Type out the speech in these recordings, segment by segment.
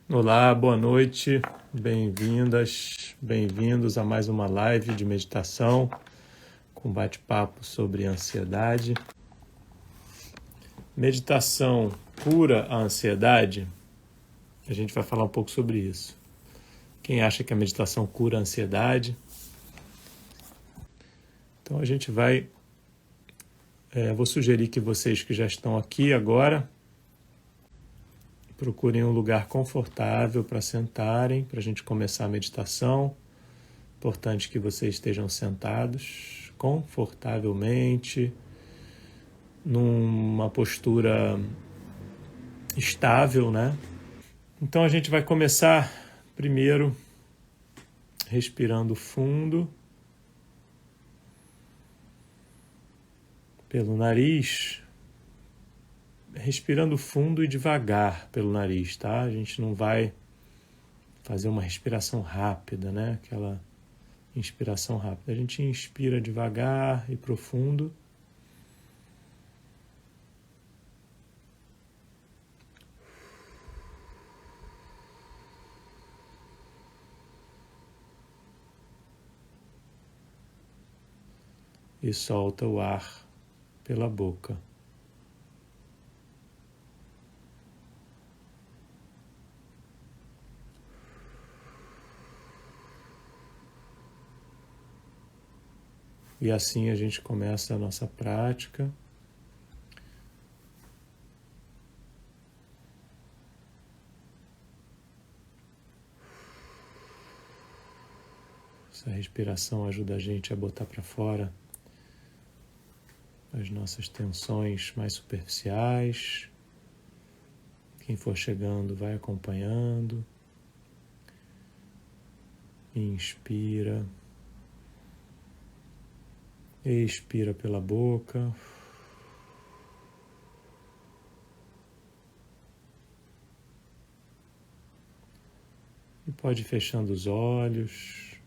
Olá, boa noite, bem-vindas, bem-vindos a mais uma live de meditação com bate-papo sobre ansiedade. Meditação cura a ansiedade? A gente vai falar um pouco sobre isso. Quem acha que a meditação cura a ansiedade? Então a gente vai... vou sugerir que vocês que já estão aqui agora procurem um lugar confortável para sentarem, para a gente começar a meditação. Importante que vocês estejam sentados confortavelmente, numa postura estável, né? Então a gente vai começar primeiro respirando fundo pelo nariz, respirando fundo e devagar pelo nariz, tá? A gente não vai fazer uma respiração rápida, né? Aquela inspiração rápida. A gente inspira devagar e profundo. E solta o ar pela boca. E assim a gente começa a nossa prática. Essa respiração ajuda a gente a botar para fora as nossas tensões mais superficiais. Quem for chegando vai acompanhando. Inspira. Expira pela boca. E pode ir fechando os olhos.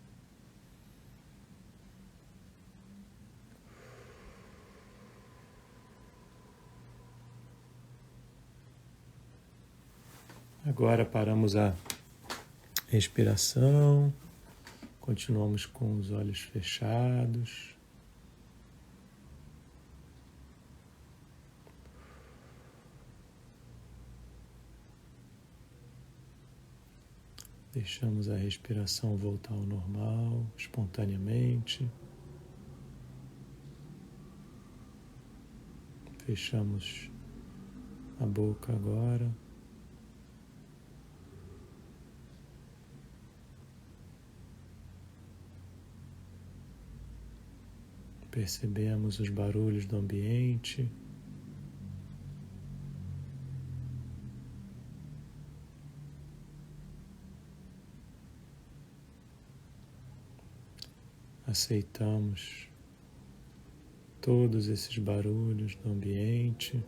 Agora paramos a respiração. Continuamos com os olhos fechados. Deixamos a respiração voltar ao normal, espontaneamente. Fechamos a boca agora. Percebemos os barulhos do ambiente. Aceitamos todos esses barulhos do ambiente.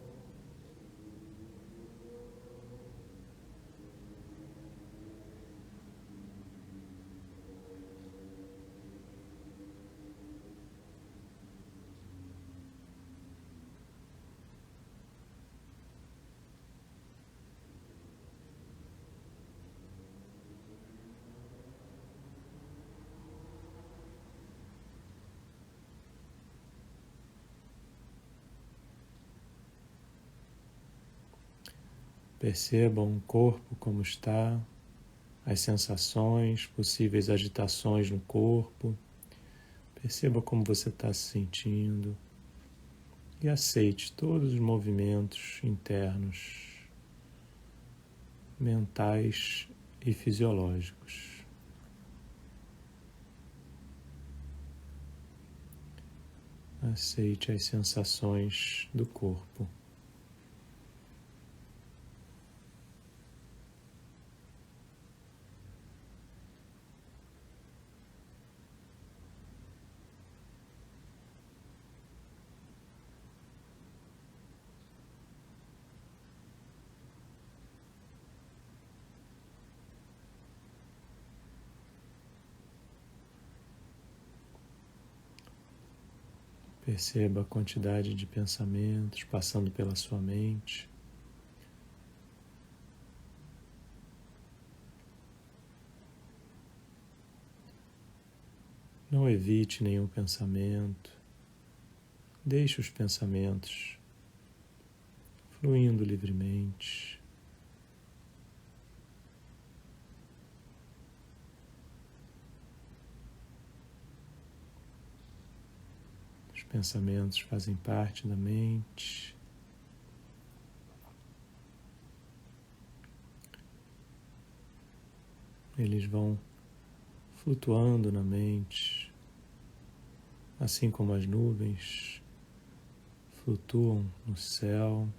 Percebam o corpo como está, as sensações, possíveis agitações no corpo. Perceba como você está se sentindo e aceite todos os movimentos internos, mentais e fisiológicos. Aceite as sensações do corpo. Perceba a quantidade de pensamentos passando pela sua mente. Não evite nenhum pensamento. Deixe os pensamentos fluindo livremente. Os pensamentos fazem parte da mente. Eles vão flutuando na mente, assim como as nuvens flutuam no céu,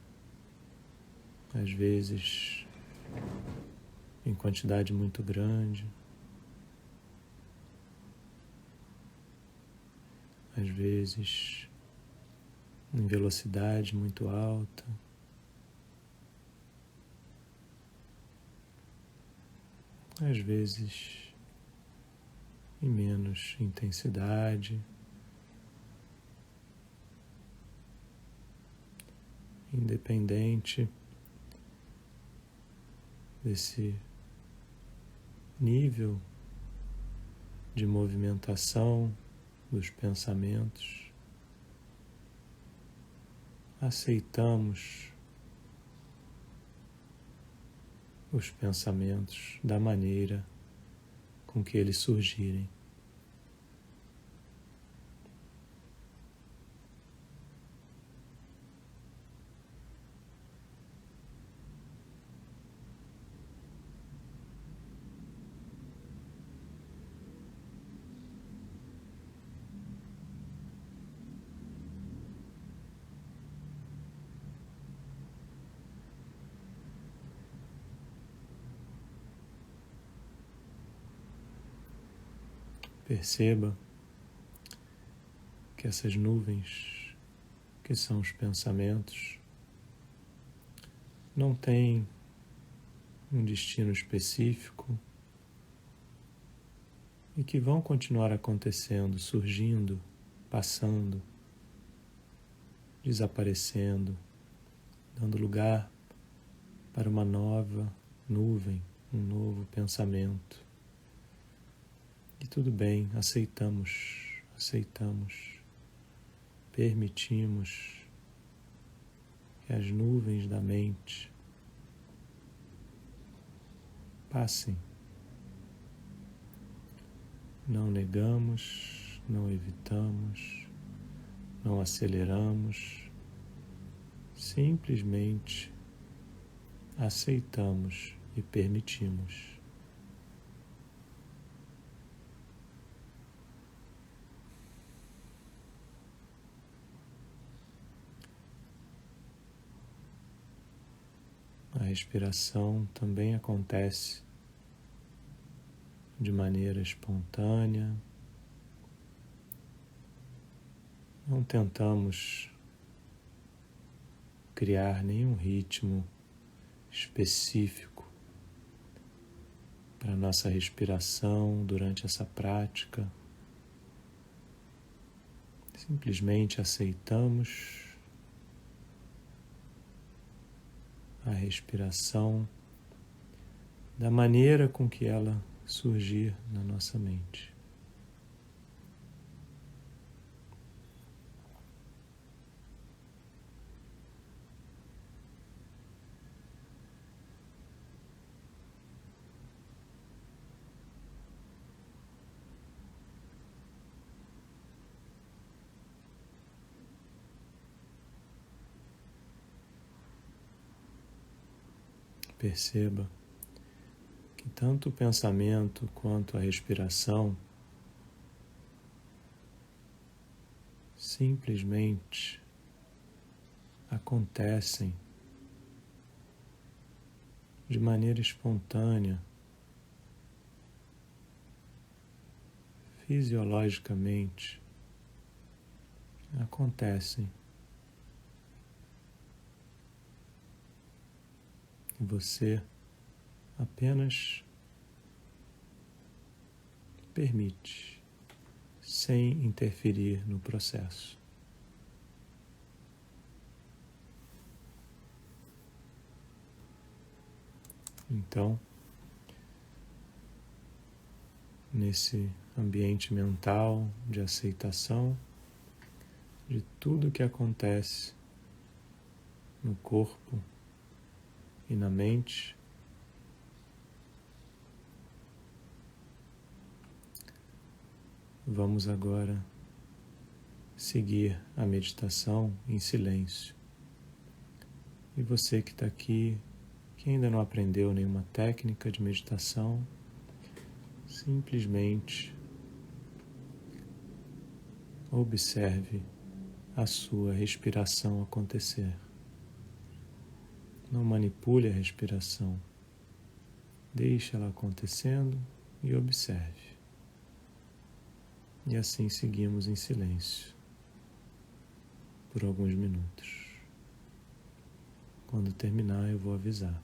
às vezes em quantidade muito grande, às vezes em velocidade muito alta, às vezes em menos intensidade, independente desse nível de movimentação dos pensamentos. Aceitamos os pensamentos da maneira com que eles surgirem. Perceba que essas nuvens, que são os pensamentos, não têm um destino específico e que vão continuar acontecendo, surgindo, passando, desaparecendo, dando lugar para uma nova nuvem, um novo pensamento. E tudo bem, aceitamos, permitimos que as nuvens da mente passem. Não negamos, não evitamos, não aceleramos, simplesmente aceitamos e permitimos. A respiração também acontece de maneira espontânea. Não tentamos criar nenhum ritmo específico para a nossa respiração durante essa prática. Simplesmente aceitamos a respiração da maneira com que ela surgir na nossa mente. Perceba que tanto o pensamento quanto a respiração simplesmente acontecem de maneira espontânea, fisiologicamente, acontecem. E você apenas permite, sem interferir no processo. Então, nesse ambiente mental de aceitação de tudo que acontece no corpo e na mente. Vamos agora seguir a meditação em silêncio. E você que está aqui, que ainda não aprendeu nenhuma técnica de meditação, simplesmente observe a sua respiração acontecer. Não manipule a respiração. Deixe ela acontecendo e observe. E assim seguimos em silêncio por alguns minutos. Quando terminar, eu vou avisar.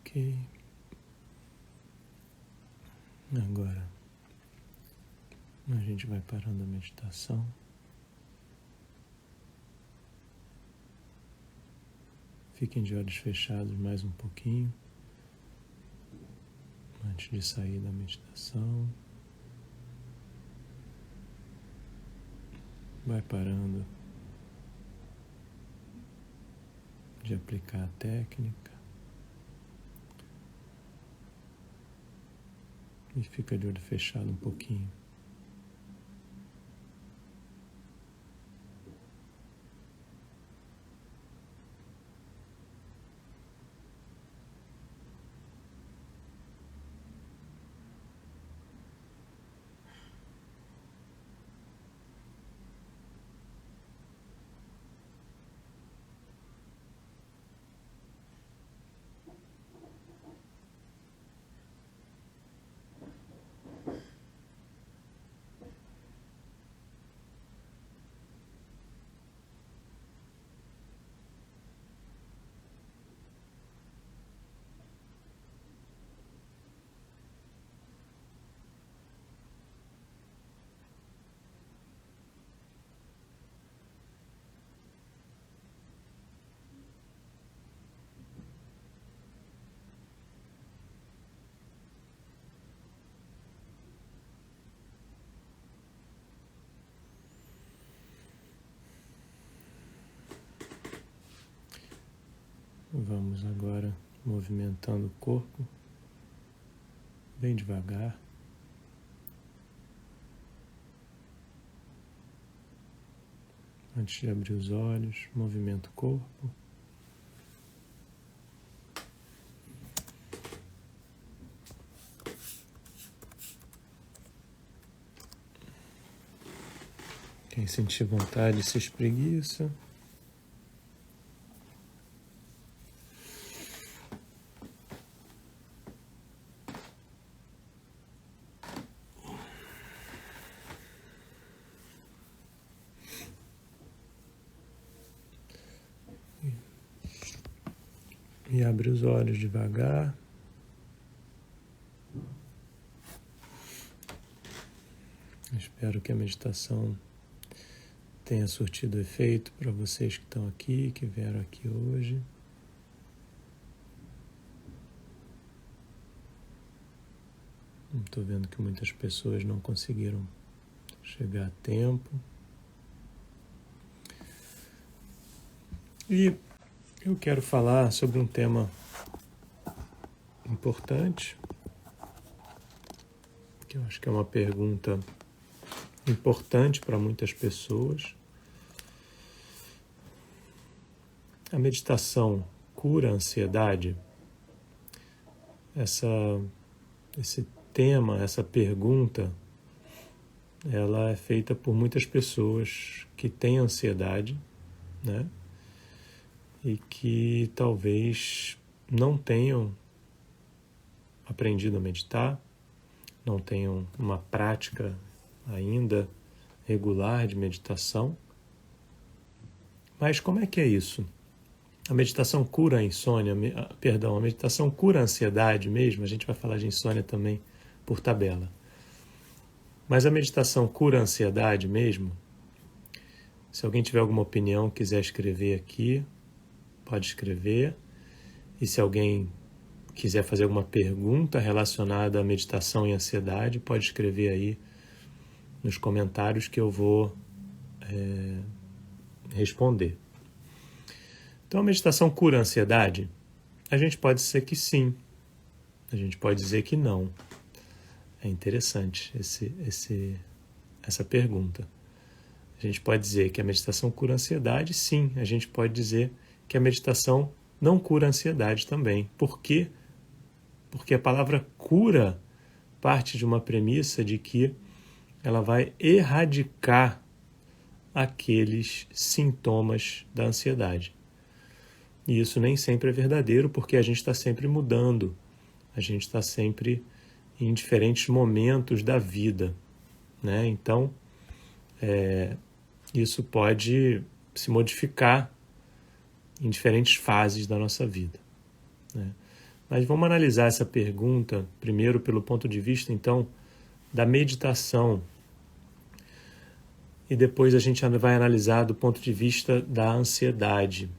Ok. Agora a gente vai parando a meditação. Fiquem de olhos fechados mais um pouquinho antes de sair da meditação. Vai parando de aplicar a técnica e fica de olho fechado um pouquinho. Vamos agora movimentando o corpo bem devagar. Antes de abrir os olhos, movimenta o corpo. Quem sentir vontade, se espreguiça. E abre os olhos devagar. Espero que a meditação tenha surtido efeito para vocês que estão aqui, que vieram aqui hoje. Estou vendo que muitas pessoas não conseguiram chegar a tempo. E eu quero falar sobre um tema importante, que eu acho que é uma pergunta importante para muitas pessoas. A meditação cura a ansiedade? Esse tema, essa pergunta, ela é feita por muitas pessoas que têm ansiedade, né? E que talvez não tenham aprendido a meditar, não tenham uma prática ainda regular de meditação. Mas como é que é isso? A meditação cura a insônia, a meditação cura a ansiedade mesmo, a gente vai falar de insônia também por tabela. Mas a meditação cura a ansiedade mesmo? Se alguém tiver alguma opinião, quiser escrever aqui, pode escrever. E se alguém quiser fazer alguma pergunta relacionada à meditação e ansiedade, pode escrever aí nos comentários que eu vou responder. Então, a meditação cura a ansiedade? A gente pode dizer que sim, a gente pode dizer que não. É interessante essa pergunta. A gente pode dizer que a meditação cura a ansiedade? Sim, a gente pode dizer que a meditação não cura a ansiedade também. Por quê? Porque a palavra cura parte de uma premissa de que ela vai erradicar aqueles sintomas da ansiedade. E isso nem sempre é verdadeiro, porque a gente está sempre mudando, a gente está sempre em diferentes momentos da vida, né? Então, isso pode se modificar em diferentes fases da nossa vida, né? Mas vamos analisar essa pergunta primeiro pelo ponto de vista, então, da meditação. E depois a gente vai analisar do ponto de vista da ansiedade.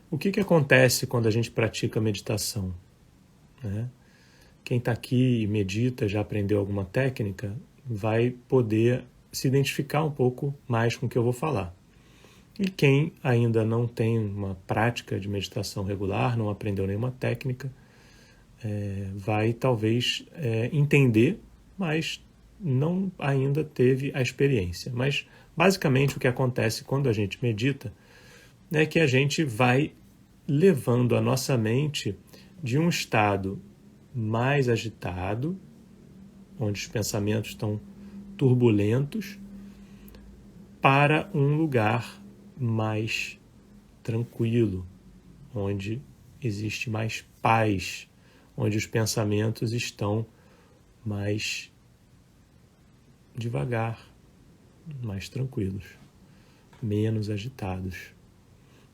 O que acontece quando a gente pratica meditação? Né? Quem está aqui e medita, já aprendeu alguma técnica, vai poder se identificar um pouco mais com o que eu vou falar. E quem ainda não tem uma prática de meditação regular, não aprendeu nenhuma técnica, vai talvez entender, mas não ainda teve a experiência. Mas basicamente o que acontece quando a gente medita é que a gente vai levando a nossa mente de um estado mais agitado, onde os pensamentos estão turbulentos, para um lugar mais tranquilo, onde existe mais paz, onde os pensamentos estão mais devagar, mais tranquilos, menos agitados.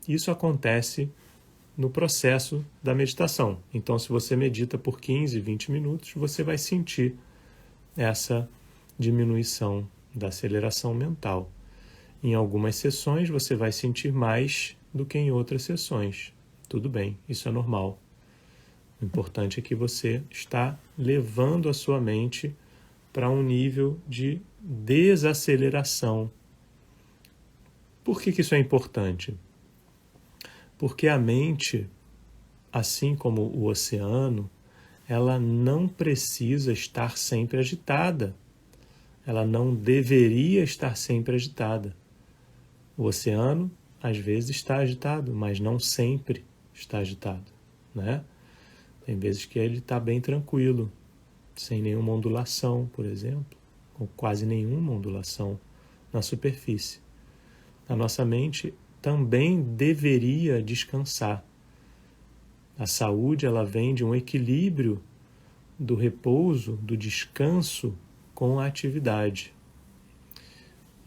Isso acontece no processo da meditação. Então, se você medita por 15, 20 minutos, você vai sentir essa diminuição da aceleração mental. Em algumas sessões, você vai sentir mais do que em outras sessões. Tudo bem, isso é normal. O importante é que você está levando a sua mente para um nível de desaceleração. Por que isso é importante? Porque a mente, assim como o oceano, ela não precisa estar sempre agitada. Ela não deveria estar sempre agitada. O oceano, às vezes, está agitado, mas não sempre está agitado, né? Tem vezes que ele está bem tranquilo, sem nenhuma ondulação, por exemplo, ou quase nenhuma ondulação na superfície. A nossa mente também deveria descansar. A saúde, ela vem de um equilíbrio do repouso, do descanso com a atividade.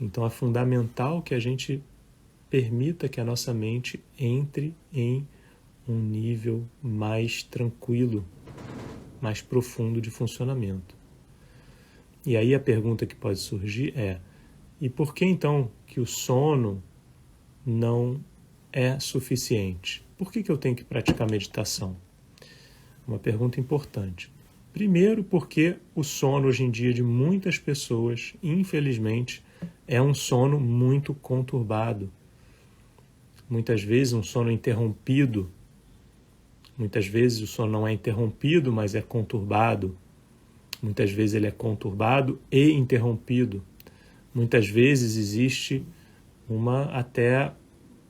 Então é fundamental que a gente permita que a nossa mente entre em um nível mais tranquilo, mais profundo de funcionamento. E aí a pergunta que pode surgir é: e por que então que o sono não é suficiente? Por que eu tenho que praticar meditação? Uma pergunta importante. Primeiro, porque o sono hoje em dia de muitas pessoas, infelizmente, é um sono muito conturbado. Muitas vezes um sono interrompido. Muitas vezes o sono não é interrompido, mas é conturbado. Muitas vezes ele é conturbado e interrompido. Muitas vezes existe até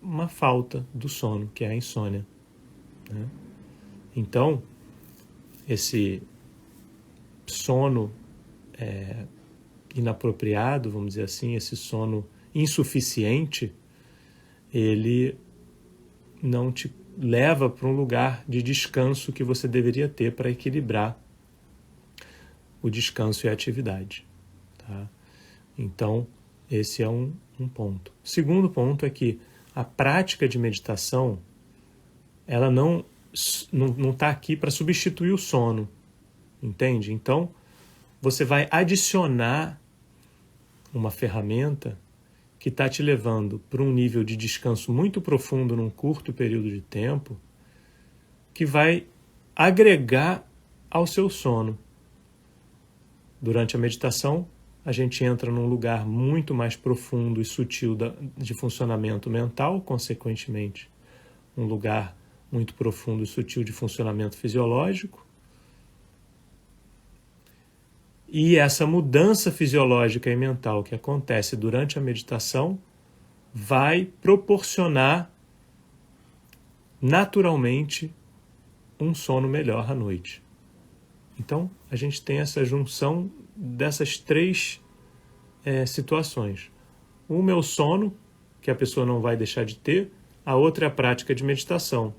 uma falta do sono, que é a insônia, né? Então, esse sono inapropriado, vamos dizer assim, esse sono insuficiente, ele não te leva para um lugar de descanso que você deveria ter para equilibrar o descanso e a atividade, tá? Então, esse é um ponto. O segundo ponto é que a prática de meditação, ela não está aqui para substituir o sono, entende? Então, você vai adicionar uma ferramenta que está te levando para um nível de descanso muito profundo num curto período de tempo, que vai agregar ao seu sono. Durante a meditação, a gente entra num lugar muito mais profundo e sutil de funcionamento mental, consequentemente, um lugar muito profundo e sutil de funcionamento fisiológico. E essa mudança fisiológica e mental que acontece durante a meditação vai proporcionar naturalmente um sono melhor à noite. Então, a gente tem essa junção dessas três situações. Uma é o sono, que a pessoa não vai deixar de ter, a outra é a prática de meditação.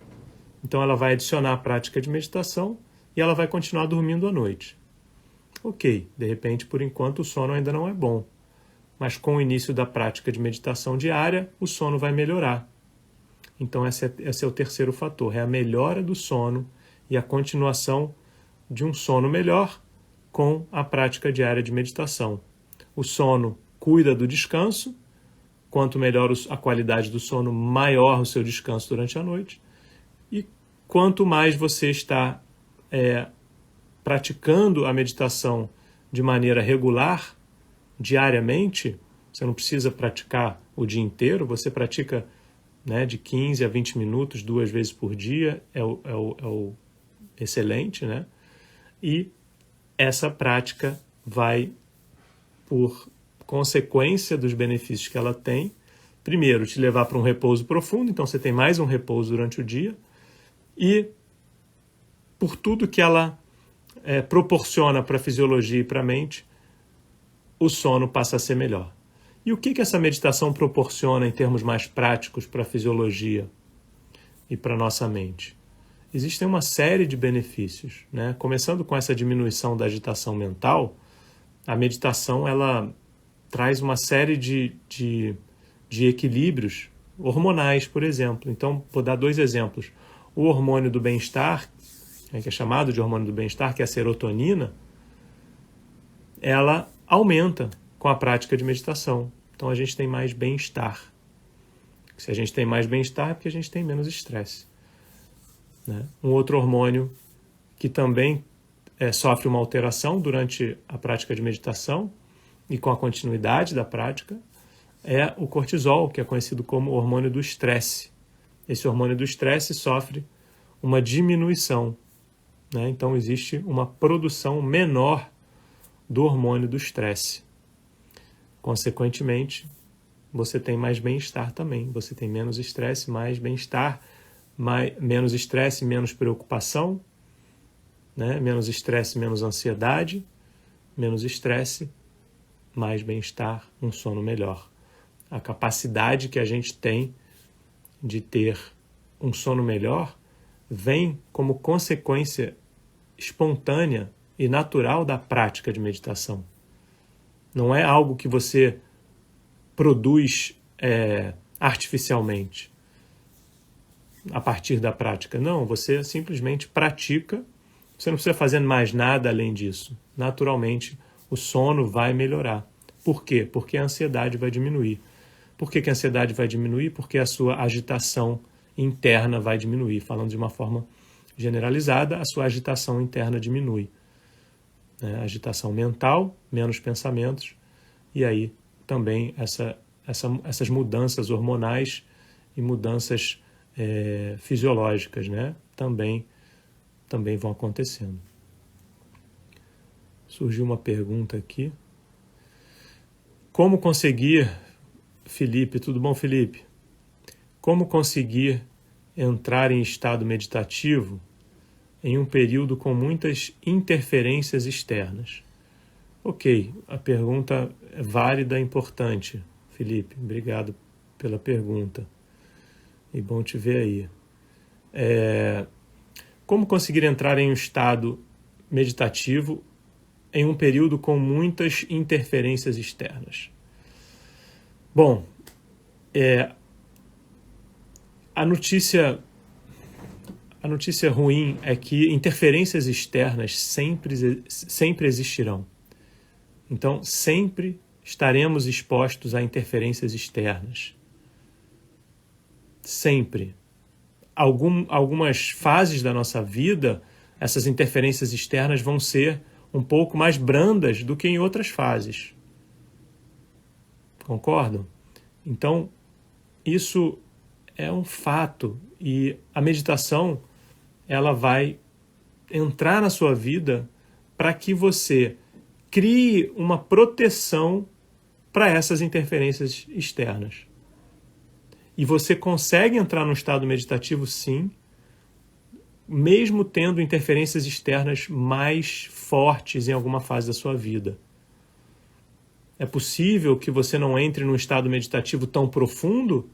Então, ela vai adicionar a prática de meditação e ela vai continuar dormindo à noite. Ok, de repente, por enquanto, o sono ainda não é bom. Mas com o início da prática de meditação diária, o sono vai melhorar. Então, esse é o terceiro fator, é a melhora do sono e a continuação de um sono melhor com a prática diária de meditação. O sono cuida do descanso, quanto melhor a qualidade do sono, maior o seu descanso durante a noite, e quanto mais você está praticando a meditação de maneira regular, diariamente, você não precisa praticar o dia inteiro, você pratica, né, de 15 a 20 minutos, 2 vezes por dia, é o excelente, né? E essa prática vai, por consequência dos benefícios que ela tem, primeiro, te levar para um repouso profundo, então você tem mais um repouso durante o dia, e por tudo que ela proporciona para a fisiologia e para a mente, o sono passa a ser melhor. E o que essa meditação proporciona em termos mais práticos para a fisiologia e para a nossa mente? Existem uma série de benefícios, né? Começando com essa diminuição da agitação mental, a meditação ela traz uma série de equilíbrios hormonais, por exemplo. Então, vou dar 2 exemplos. O hormônio do bem-estar, que é chamado de hormônio do bem-estar, que é a serotonina, ela aumenta com a prática de meditação. Então a gente tem mais bem-estar. Se a gente tem mais bem-estar é porque a gente tem menos estresse, né? Um outro hormônio que também sofre uma alteração durante a prática de meditação e com a continuidade da prática é o cortisol, que é conhecido como hormônio do estresse. Esse hormônio do estresse sofre uma diminuição, né? Então existe uma produção menor do hormônio do estresse. Consequentemente, você tem mais bem-estar também. Você tem menos estresse, mais bem-estar, menos estresse, menos preocupação, né? Menos estresse, menos ansiedade, menos estresse, mais bem-estar, um sono melhor. A capacidade que a gente tem de ter um sono melhor vem como consequência espontânea e natural da prática de meditação. Não é algo que você produz artificialmente a partir da prática. Não, você simplesmente pratica, você não precisa fazer mais nada além disso. Naturalmente, o sono vai melhorar. Por quê? Porque a ansiedade vai diminuir. Por que a ansiedade vai diminuir? Porque a sua agitação interna vai diminuir. Falando de uma forma generalizada, a sua agitação interna diminui. Agitação mental, menos pensamentos, e aí também essas mudanças hormonais e mudanças fisiológicas, né? também vão acontecendo. Surgiu uma pergunta aqui. Como conseguir, Felipe, tudo bom, Felipe? Como conseguir entrar em estado meditativo em um período com muitas interferências externas? Ok, a pergunta é válida e importante, Felipe. Obrigado pela pergunta. E bom te ver aí. Como conseguir entrar em um estado meditativo em um período com muitas interferências externas? Bom, a notícia ruim é que interferências externas sempre existirão. Então, sempre estaremos expostos a interferências externas. Sempre. Algumas fases da nossa vida, essas interferências externas vão ser um pouco mais brandas do que em outras fases. Concordam? Então, isso é um fato. E a meditação, ela vai entrar na sua vida para que você crie uma proteção para essas interferências externas. E você consegue entrar num estado meditativo, sim, mesmo tendo interferências externas mais fortes em alguma fase da sua vida. É possível que você não entre num estado meditativo tão profundo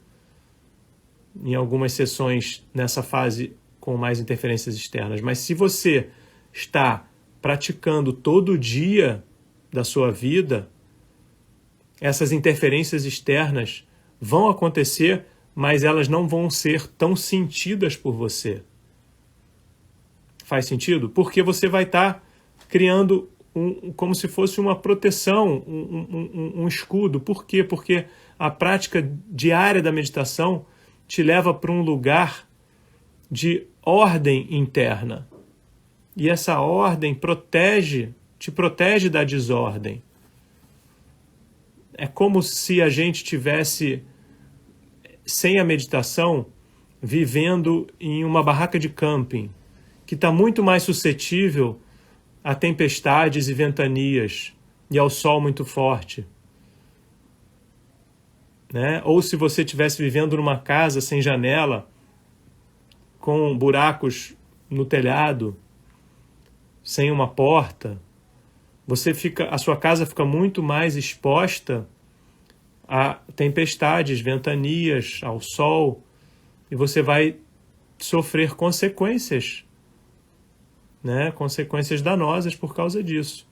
em algumas sessões nessa fase com mais interferências externas, mas se você está praticando todo dia da sua vida, essas interferências externas vão acontecer, mas elas não vão ser tão sentidas por você. Faz sentido? Porque você vai estar criando como se fosse uma proteção, um escudo. Por quê? Porque a prática diária da meditação te leva para um lugar de ordem interna. E essa ordem te protege da desordem. É como se a gente tivesse, sem a meditação, vivendo em uma barraca de camping, que está muito mais suscetível a tempestades e ventanias e ao sol muito forte. Né? Ou se você estivesse vivendo numa casa sem janela, com buracos no telhado, sem uma porta, a sua casa fica muito mais exposta a tempestades, ventanias, ao sol, e você vai sofrer consequências, né? Consequências danosas por causa disso.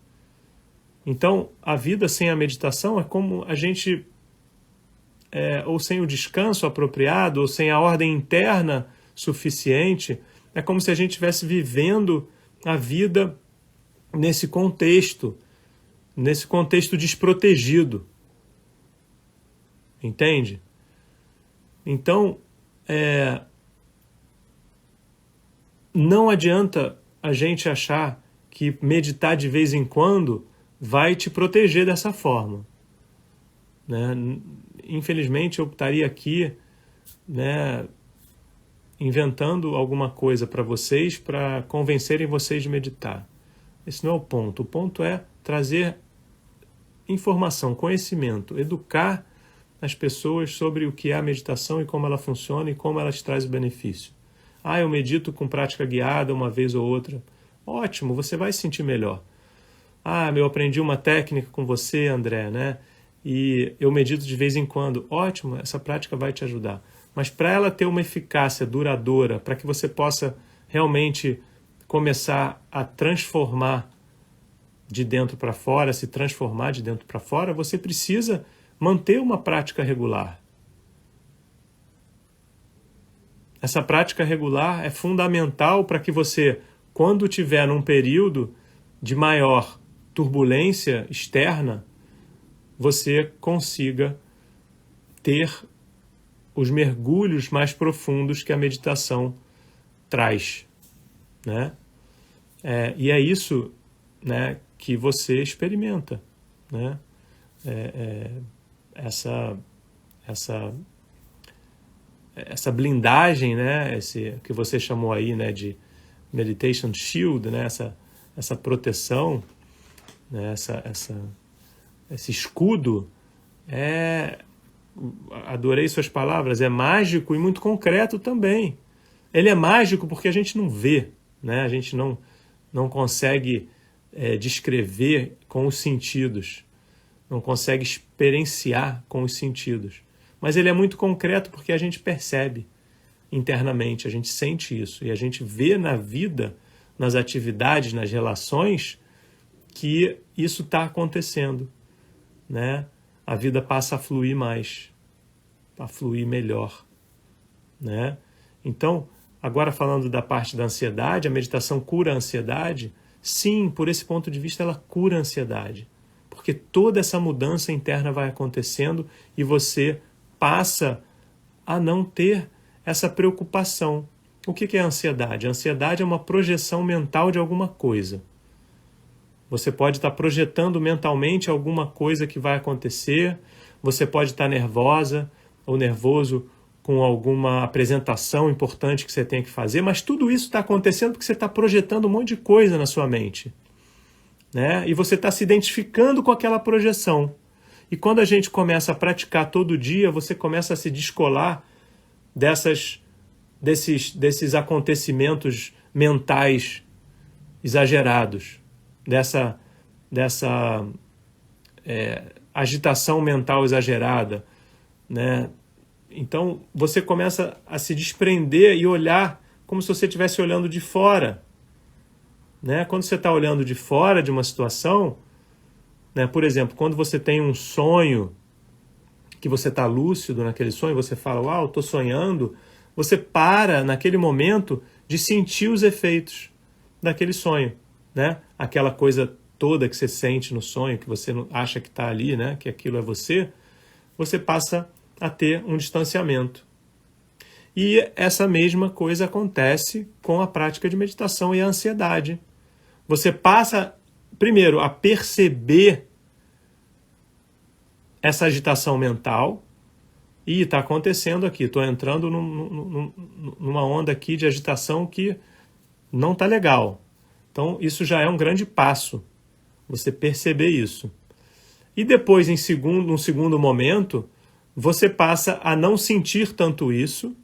Então, a vida sem a meditação é como a gente, ou sem o descanso apropriado, ou sem a ordem interna suficiente, é como se a gente estivesse vivendo a vida nesse contexto desprotegido. Entende? Então, não adianta a gente achar que meditar de vez em quando vai te proteger dessa forma. Né? Infelizmente, eu estaria aqui, né, inventando alguma coisa para vocês, para convencerem vocês de meditar. Esse não é o ponto. O ponto é trazer informação, conhecimento, educar as pessoas sobre o que é a meditação e como ela funciona e como ela te traz o benefício. Eu medito com prática guiada uma vez ou outra. Ótimo, você vai se sentir melhor. Eu aprendi uma técnica com você, André, né? E eu medito de vez em quando. Ótimo, essa prática vai te ajudar. Mas para ela ter uma eficácia duradoura, para que você possa realmente começar a transformar de dentro para fora, se transformar de dentro para fora, você precisa manter uma prática regular. Essa prática regular é fundamental para que você, quando tiver num período de maior turbulência externa, você consiga ter os mergulhos mais profundos que a meditação traz. Né? E é isso, né, que você experimenta. Né? Essa blindagem, né, esse que você chamou aí, né, de meditation shield, né, essa proteção, né, esse escudo, adorei suas palavras, é mágico e muito concreto também. Ele é mágico porque a gente não vê, né, a gente não consegue descrever com os sentidos, não consegue experienciar com os sentidos. Mas ele é muito concreto porque a gente percebe internamente, a gente sente isso. E a gente vê na vida, nas atividades, nas relações, que isso está acontecendo. Né? A vida passa a fluir mais, a fluir melhor. Né? Então, agora falando da parte da ansiedade, a meditação cura a ansiedade? Sim, por esse ponto de vista ela cura a ansiedade. Porque toda essa mudança interna vai acontecendo e você passa a não ter essa preocupação. O que é a ansiedade? A ansiedade é uma projeção mental de alguma coisa. Você pode estar projetando mentalmente alguma coisa que vai acontecer, você pode estar nervosa ou nervoso com alguma apresentação importante que você tem que fazer, mas tudo isso está acontecendo porque você está projetando um monte de coisa na sua mente. Né? E você está se identificando com aquela projeção. E quando a gente começa a praticar todo dia, você começa a se descolar desses acontecimentos mentais exagerados, dessa agitação mental exagerada. Né? Então, você começa a se desprender e olhar como se você estivesse olhando de fora. Né? Quando você está olhando de fora de uma situação, né? Por exemplo, quando você tem um sonho, que você está lúcido naquele sonho, você fala, estou sonhando, você para naquele momento de sentir os efeitos. daquele sonho, né? Aquela coisa toda que você sente no sonho, que você acha que está ali, né? Que aquilo é você, você passa a ter um distanciamento. E essa mesma coisa acontece com a prática de meditação e a ansiedade. Você passa, primeiro, a perceber essa agitação mental. E está acontecendo aqui, estou entrando numa onda aqui de agitação que não está legal. Então, isso já é um grande passo, você perceber isso. E depois, num segundo momento, você passa a não sentir tanto isso.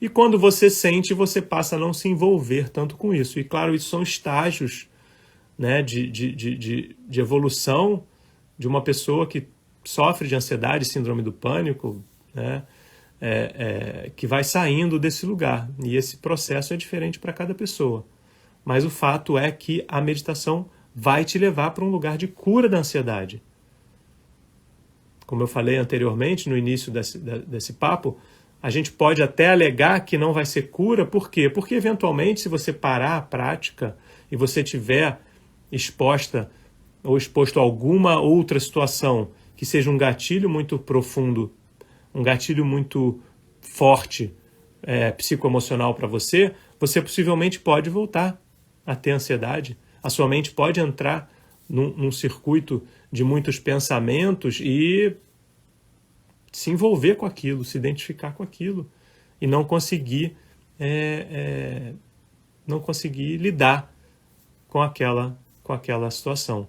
E quando você sente, você passa a não se envolver tanto com isso. E claro, isso são estágios, né, de evolução de uma pessoa que sofre de ansiedade, síndrome do pânico, né, que vai saindo desse lugar. E esse processo é diferente para cada pessoa. Mas o fato é que a meditação vai te levar para um lugar de cura da ansiedade. Como eu falei anteriormente, no início desse papo, a gente pode até alegar que não vai ser cura. Por quê? Porque, eventualmente, se você parar a prática e você tiver exposta ou exposto a alguma outra situação que seja um gatilho muito profundo, um gatilho muito forte, psicoemocional para você, você possivelmente pode voltar a ter ansiedade. A sua mente pode entrar num circuito de muitos pensamentos e se envolver com aquilo, se identificar com aquilo e não conseguir lidar com aquela situação.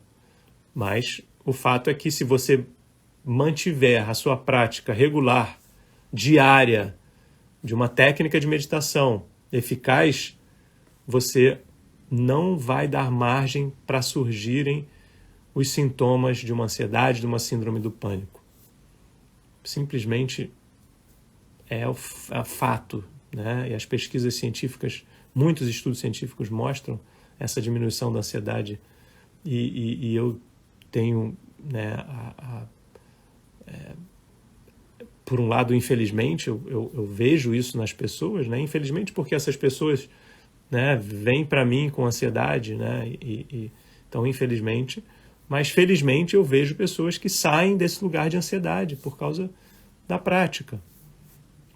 Mas o fato é que se você mantiver a sua prática regular, diária, de uma técnica de meditação eficaz, você não vai dar margem para surgirem os sintomas de uma ansiedade, de uma síndrome do pânico. Simplesmente é fato, né? E as pesquisas científicas, muitos estudos científicos mostram essa diminuição da ansiedade e eu tenho, né, por um lado, infelizmente, eu vejo isso nas pessoas, né? Infelizmente porque essas pessoas, né, vêm para mim com ansiedade, né? Então, infelizmente, mas felizmente eu vejo pessoas que saem desse lugar de ansiedade por causa da prática.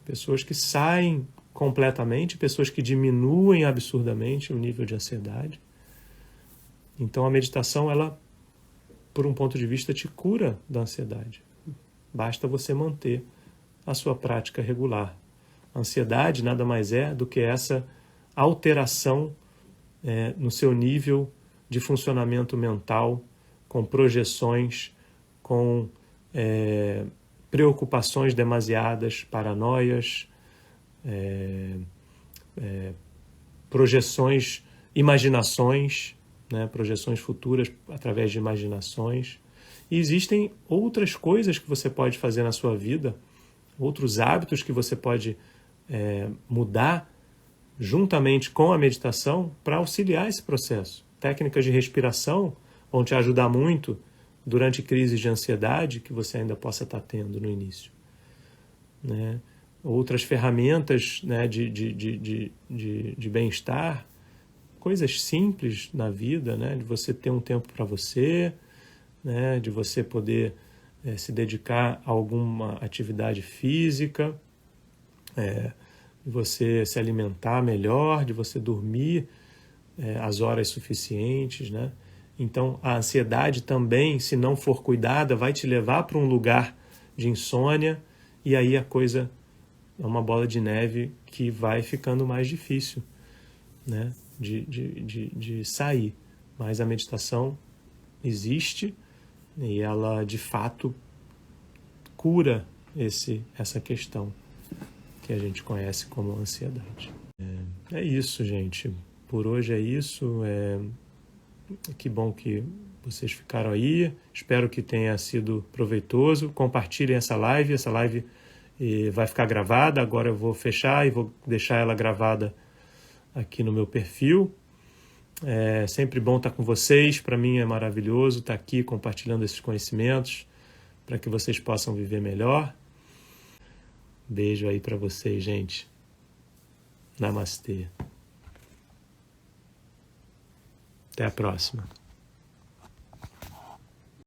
Pessoas que saem completamente, pessoas que diminuem absurdamente o nível de ansiedade. Então a meditação, ela, por um ponto de vista, te cura da ansiedade. Basta você manter a sua prática regular. A ansiedade nada mais é do que essa alteração no seu nível de funcionamento mental, com projeções, com preocupações demasiadas, paranoias, projeções, imaginações, né, projeções futuras através de imaginações. E existem outras coisas que você pode fazer na sua vida, outros hábitos que você pode mudar juntamente com a meditação para auxiliar esse processo. Técnicas de respiração vão te ajudar muito durante crises de ansiedade que você ainda possa estar tendo no início, né? Outras ferramentas, né, de bem-estar, coisas simples na vida, né, de você ter um tempo para você, né, de você poder se dedicar a alguma atividade física, de você se alimentar melhor, de você dormir as horas suficientes, né? Então, a ansiedade também, se não for cuidada, vai te levar para um lugar de insônia e aí a coisa é uma bola de neve que vai ficando mais difícil, né, de sair. Mas a meditação existe e ela, de fato, cura essa questão que a gente conhece como ansiedade. É isso, gente. Por hoje é isso. Que bom que vocês ficaram aí. Espero que tenha sido proveitoso. Compartilhem essa live. Essa live vai ficar gravada. Agora eu vou fechar e vou deixar ela gravada aqui no meu perfil. É sempre bom estar com vocês. Para mim é maravilhoso estar aqui compartilhando esses conhecimentos para que vocês possam viver melhor. Beijo aí para vocês, gente. Namastê. Até a próxima.